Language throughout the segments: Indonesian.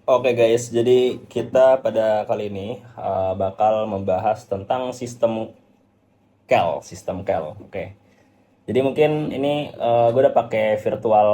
Oke guys, jadi kita pada kali ini bakal membahas tentang sistem CAL. Oke. Jadi mungkin ini gue udah pakai virtual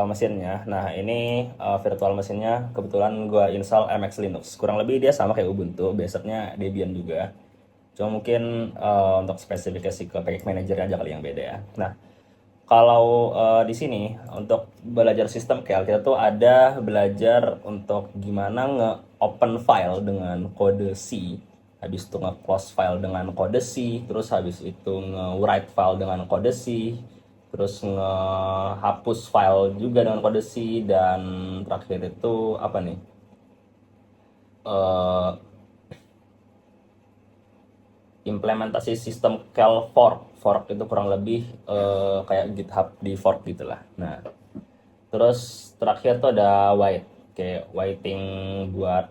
mesinnya. Nah, ini virtual mesinnya kebetulan gue install MX Linux. Kurang lebih dia sama kayak Ubuntu, basicnya Debian juga. Cuma mungkin untuk spesifikasi ke package manager aja kali yang beda ya. Nah, kalau di sini untuk belajar sistem CAL kita tuh ada belajar untuk gimana nge-open file dengan kode C, habis itu nge-close file dengan kode C, terus habis itu nge-write file dengan kode C, terus nge-hapus file juga dengan kode C, dan terakhir itu apa nih? Eh, Implementasi sistem CAL fork itu kurang lebih kayak GitHub di fork gitulah. Nah, terus terakhir tuh ada kayak waiting buat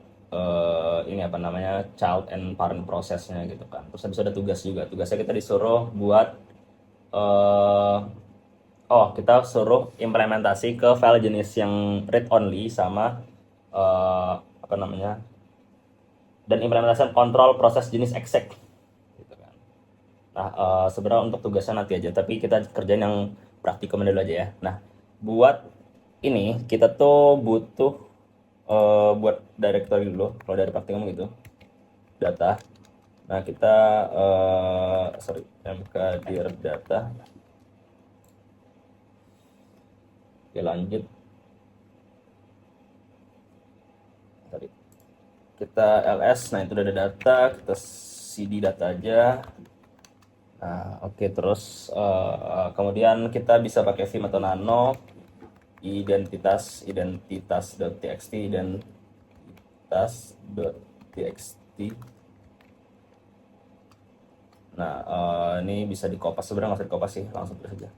ini apa namanya, child and parent prosesnya gitu kan. Terus habis itu ada tugas juga. Tugasnya kita disuruh buat eh kita suruh implementasi ke file jenis yang read only sama apa namanya, dan implementasi kontrol proses jenis exec gitu kan. Nah, sebenarnya untuk tugasnya nanti aja, tapi kita kerjain yang praktikum dulu aja ya. Nah, buat ini kita tuh butuh buat directory dulu, kalau dari praktikum gitu, data. Nah, kita mkdir data. Oke, lanjut. Tadi kita ls, nah itu udah ada data, kita cd data aja. Nah, oke, terus kemudian kita bisa pakai Vim atau Nano, identitas.txt, identitas.txt. Nah, ini bisa dikopas, sebenarnya nggak usah dikopas sih, langsung terus aja.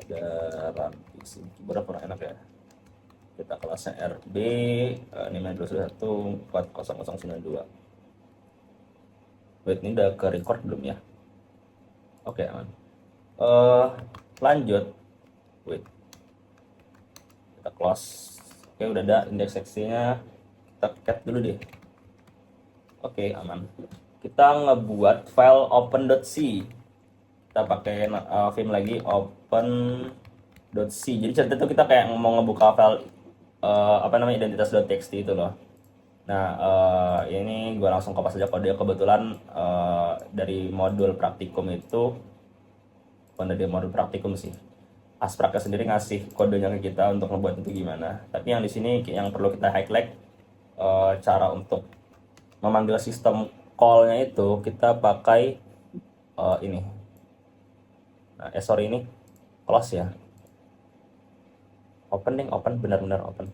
Ada ranti sih, berapa kurang enak ya. Kita kelasnya RB, ini main 211 40092. Wait, ini udah ke record belum ya? Oke, aman. eh Lanjut. Wait, kita close. Oke, udah ada indeks seksinya. Kita cat dulu deh. Oke, aman. Kita ngebuat file open.c. Kita pakai Vim lagi, open.c. Jadi cerita itu kita kayak mau ngebuka file apa namanya, identitas.txt itu loh. Nah, ini gue langsung kopas aja kode. Kebetulan dari modul praktikum itu, bukan dari modul praktikum sih, Aspraknya sendiri ngasih kodenya ke kita untuk ngebuat itu gimana. Tapi yang di sini yang perlu kita highlight, cara untuk memanggil sistem call-nya itu kita pakai ini. Nah, sorry, ini close ya. Open ding, open, benar-benar open.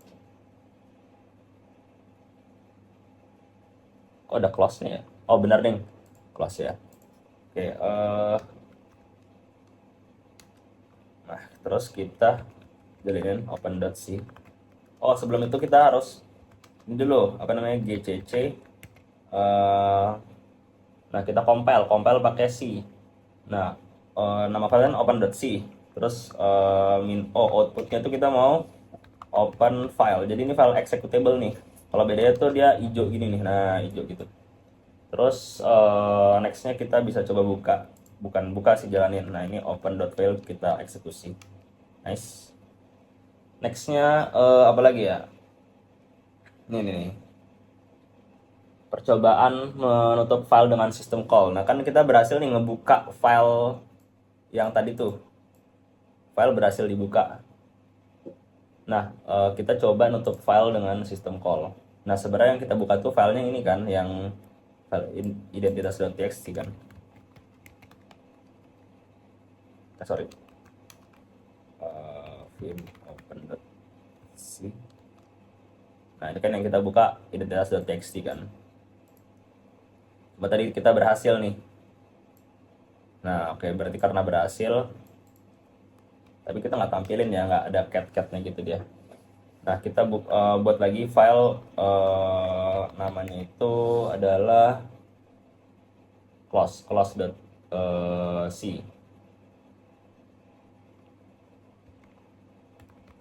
Kok ada close-nya ya? Oh, benar ding, close ya. Oke, nah terus kita jalinin open.c. Oh, sebelum itu kita harus ini dulu, apa namanya, gcc. Nah, kita compile pakai C. Nah, nama kalian open.c. Terus outputnya itu kita mau open file. Jadi ini file executable nih. Kalau bedanya tuh dia hijau gini nih. Nah, hijau gitu. Terus nextnya kita bisa coba buka. Bukan buka sih, jalanin. Nah, ini open.file kita eksekusi. Nice. Nextnya apa lagi ya? Nih, nih, nih. Percobaan menutup file dengan sistem call. Nah, kan kita berhasil nih ngebuka file yang tadi tuh. File berhasil dibuka. Nah, kita coba nutup file dengan sistem call. Nah, sebenarnya yang kita buka tuh filenya ini kan, yang file identitas.txt kan. Sorry. Vim open.c. Nah, ini kan yang kita buka identitas.txt kan. Cuma tadi kita berhasil nih. Nah, oke, berarti karena berhasil, tapi kita nggak tampilin ya, nggak ada cat-catnya gitu dia. Nah, kita buat lagi file, namanya itu adalah close.c.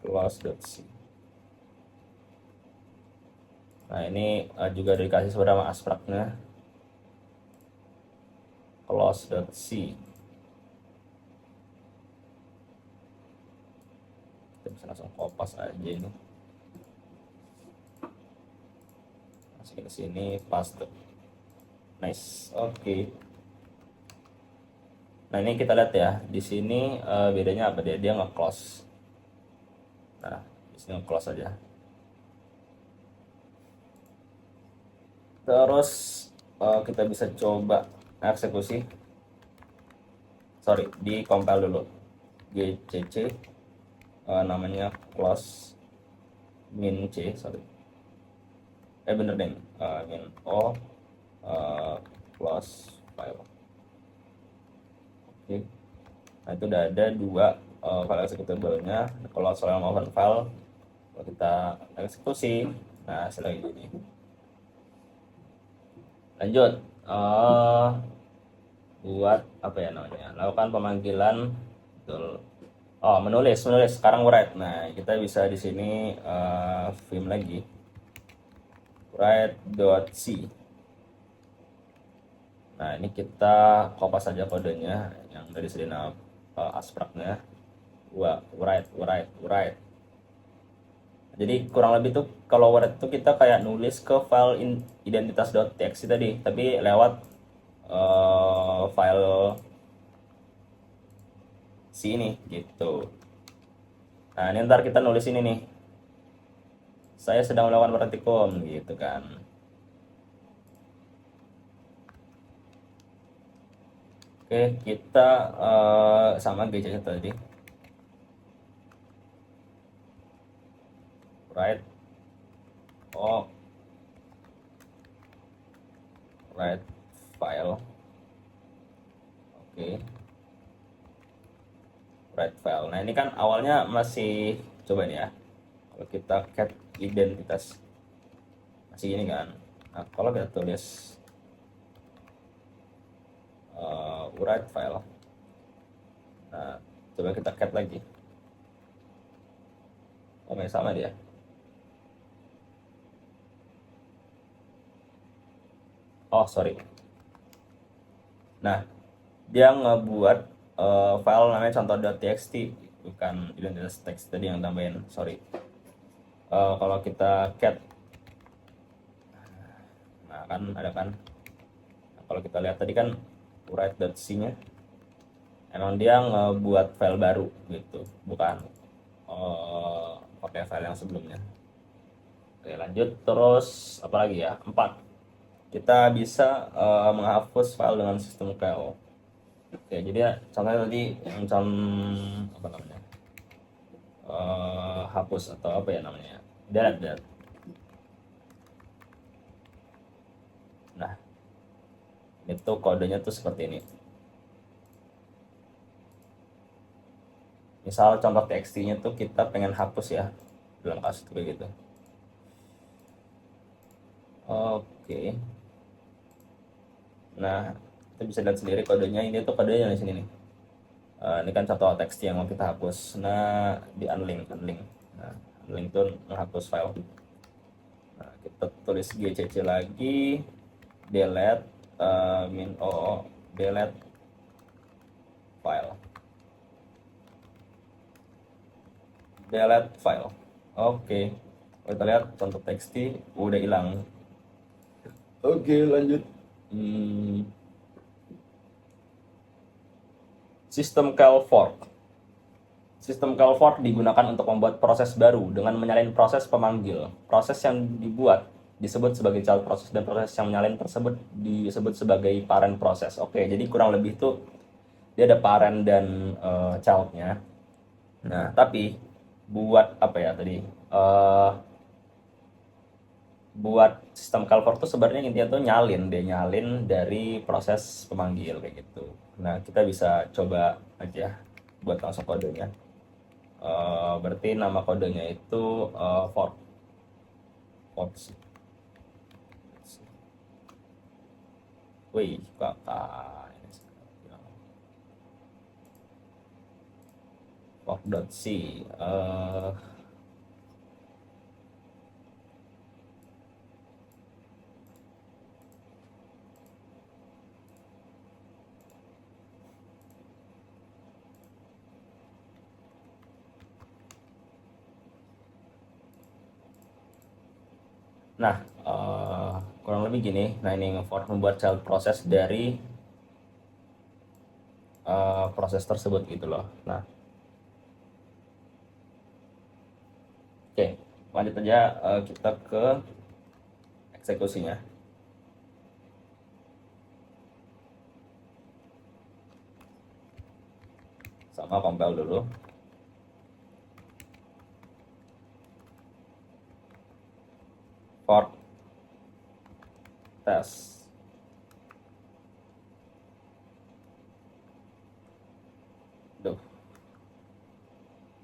close.c. Nah ini juga dikasih sebenarnya abstraknya close.c. Kita bisa langsung kopas aja ini, masukin ke sini, paste. Nice, oke. Nah ini kita lihat ya, di sini bedanya apa, dia nge-close. Nah di sini nge-close aja. Terus kita bisa coba eksekusi, sorry, di compile dulu, gcc namanya close min c, sorry, bener deh, min o close file. Oke. Nah itu udah ada dua file executable-nya. Kalau soal mau file, kalau kita eksekusi, nah hasilnya ini. Lanjut, buat apa ya namanya, lakukan pemanggilan, betul. Oh, menulis sekarang write. Nah kita bisa di sini vim lagi, write.c. Nah ini kita kopas saja kodenya yang dari sini abstraknya, write. Jadi kurang lebih tuh kalau write itu kita kayak nulis ke file identitas.txt tadi, tapi lewat file si ini gitu. Nah ini ntar kita nulis ini nih, saya sedang melakukan praktikum gitu kan. Oke, kita sama gcc tadi, write, oh, write file. Oke, write file. Nah ini kan awalnya masih, coba nih ya, kalau kita cat identitas masih ini kan. Nah kalau kita tulis write file, nah coba kita cat lagi, oh sama dia. Oh sorry. Nah dia ngebuat file namanya contoh.txt, bukan identitas teks tadi yang tambahin, sorry. Kalau kita cat, nah kan ada kan, nah, kalau kita lihat tadi kan write.c nya emang dia ngebuat file baru gitu, bukan pakai file yang sebelumnya. Oke lanjut, terus apa lagi ya, 4, kita bisa menghapus file dengan sistem cal. Oke, jadi ya, contohnya tadi yang apa namanya, hapus atau apa ya namanya, delete. Nah itu kodenya tuh seperti ini. Misal contoh txt-nya tuh kita pengen hapus ya, dalam kasus kayak gitu. Oke, nah kita bisa lihat sendiri kodenya, ini tuh kodenya di sini nih. Ini kan contoh txt yang mau kita hapus. Nah di unlink. Nah unlink tuh menghapus file. Nah kita tulis gcc lagi, delete min o, delete file, oke. Kita lihat contoh txt udah hilang. Oke lanjut. Sistem cal fork. Sistem cal fork digunakan untuk membuat proses baru dengan menyalin proses pemanggil. Proses yang dibuat disebut sebagai child proses dan proses yang menyalin tersebut disebut sebagai parent proses. Oke, jadi kurang lebih itu dia ada parent dan childnya. Nah, tapi buat apa ya tadi? Buat sistem cal fork tuh sebenarnya intinya tuh nyalin dari proses pemanggil kayak gitu. Nah, kita bisa coba aja buat langsung kodenya. Berarti nama kodenya itu fork. Wih, kakak. Fork.c. Nah, kurang lebih gini. Nah, ini membuat child process dari proses tersebut gitu loh. Nah, oke, lanjut aja, kita ke eksekusinya. Sama compile dulu. For test. Duh,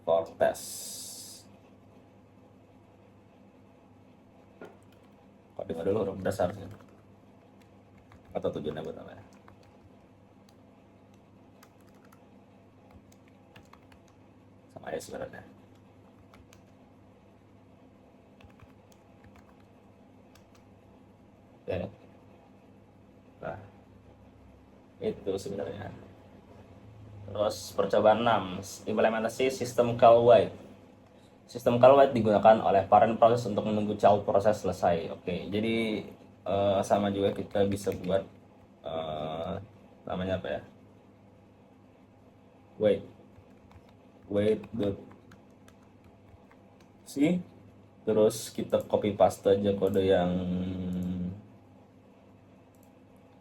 for test. Coding dulu huruf dasarnya. Atau tujuannya buat apa ya? Sama aja sebenarnya. Oke. Nah, itu sebenarnya. Terus percobaan 6, implementasi sistem call wait. Sistem call wait digunakan oleh parent proses untuk menunggu child proses selesai. Oke, jadi sama juga kita bisa buat namanya apa ya? Wait, wait dot c. Terus kita copy paste aja kode yang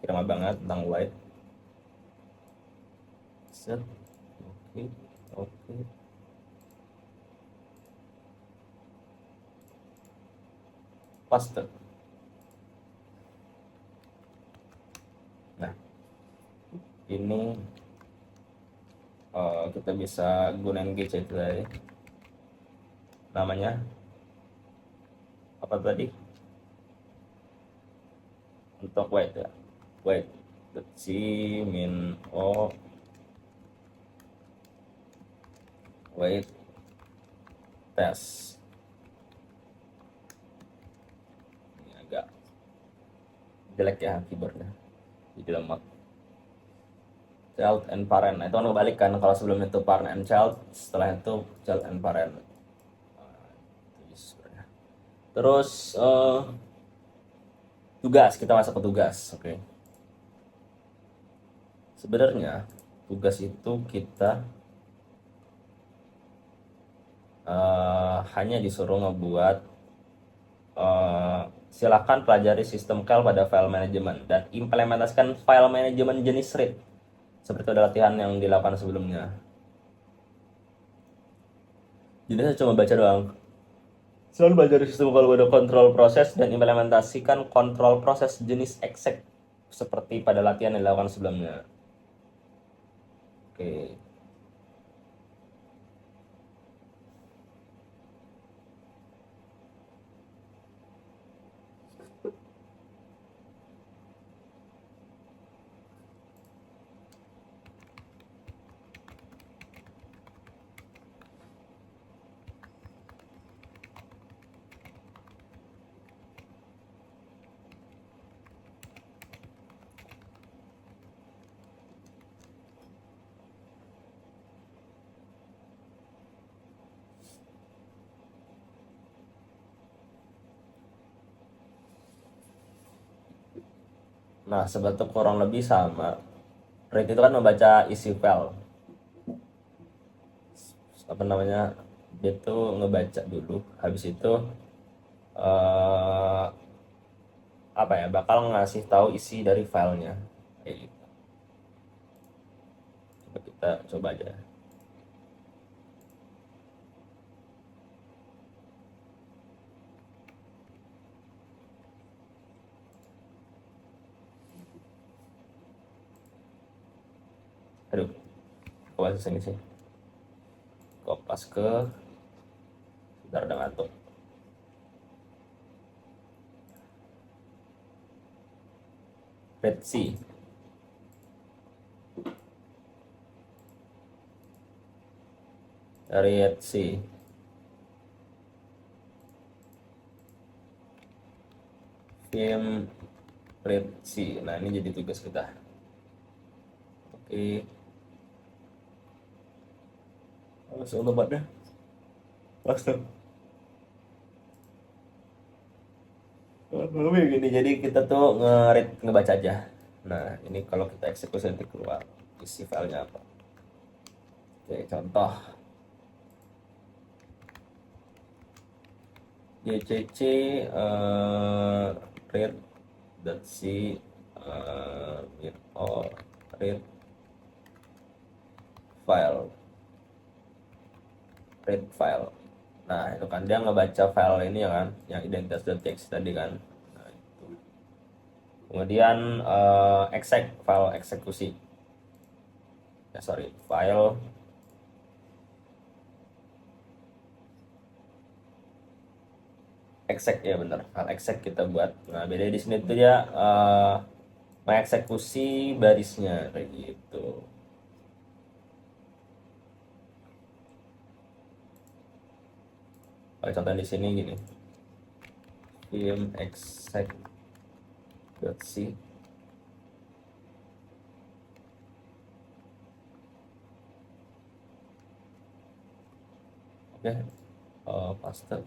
kira banget tentang wait. Set. Oke, oke. Paste. Nah, ini kita bisa gunain gadget tadi. Namanya apa tadi? Untuk wait ya. Wait. C min o wait test. Ini agak jelek ya keyboardnya, jadi lemot. Child and parent, nah, itu kan kebalik kan, kalau sebelum itu parent and child, setelah itu child and parent. Terus tugas, kita masuk ke tugas. Oke, sebenarnya tugas itu kita hanya disuruh ngebuat silakan pelajari sistem cal pada file management dan implementasikan file management jenis read seperti ada latihan yang dilakukan sebelumnya. Jadi saya cuma baca doang. Selalu belajar sistem cal pada kontrol proses dan implementasikan kontrol proses jenis exec seperti pada latihan yang dilakukan sebelumnya. Oke. Nah, sebetulnya kurang lebih sama. Read itu kan membaca isi file. Apa namanya? Dia tuh ngebaca dulu, habis itu eh apa ya? Bakal ngasih tahu isi dari filenya. Kayak gitu. Coba kita coba aja. Aduh, kok sini sih? Kopas ke sebentar udah ngantuk. Red Sea. Dari Red Sea. Film Red Sea. Nah, ini jadi tugas kita. Oke. Langsung tempatnya. Langsung. lebih gini, jadi kita tuh nge-read, ngebaca aja. Nah ini kalau kita eksekusi nanti keluar isi filenya apa. Oke, contoh gcc read.c or read file, read file. Nah itu kan dia ngebaca file ini ya kan, yang identitas.txt tadi kan. Nah, itu. Kemudian exec, file eksekusi, ya sorry, file exec, ya bener, file exec kita buat. Nah beda di sini tuh ya mengeksekusi barisnya kayak gitu. Kalau contoh di sini gini, vim exec.c. Oke, paste.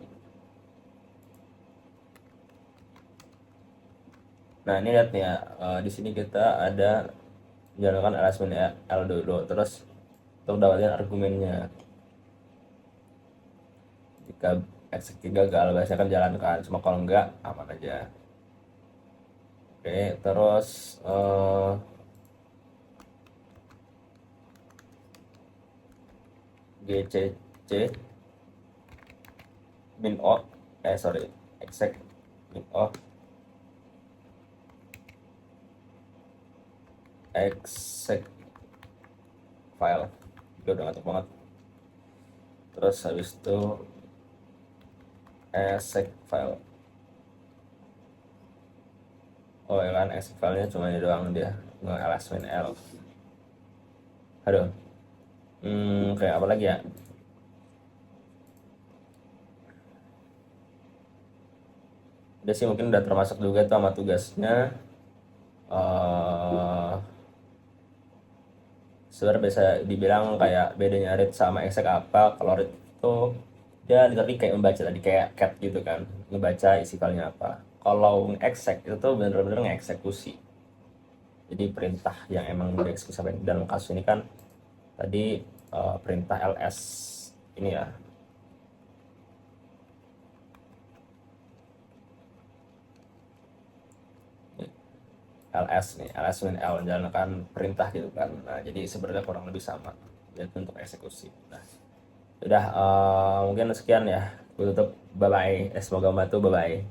Nah ini lihat nih ya, di sini kita ada menjalankan LSMN L dulu, terus untuk dapetin argumennya. Jika eksekusi gagal, biasanya kan jalankan, cuma kalau enggak aman aja. Oke, terus gcc min o, sorry, exec min o exec file, itu udah ngantuk banget. Terus habis itu exec file. Oh ya kan, exec filenya cuma ini doang, dia nge ls-min l. Aduh, kayak apa lagi ya? Udah sih, mungkin udah termasuk juga tuh sama tugasnya. Sebenarnya bisa dibilang kayak bedanya read sama exec apa. Kalau read itu dia literally kayak membaca tadi, kayak cat gitu kan, ngebaca isi filenya apa. Kalau exec itu tuh bener-bener ngeksekusi, jadi perintah yang emang dieksekusi sampai dalam kasus ini kan tadi perintah ls ini ya. LS nih, LS min L, menjalankan perintah gitu kan. Nah jadi sebenarnya kurang lebih sama, yaitu untuk eksekusi. Nah udah, mungkin sekian ya, gue tutup, bye bye, semoga membantu, bye bye.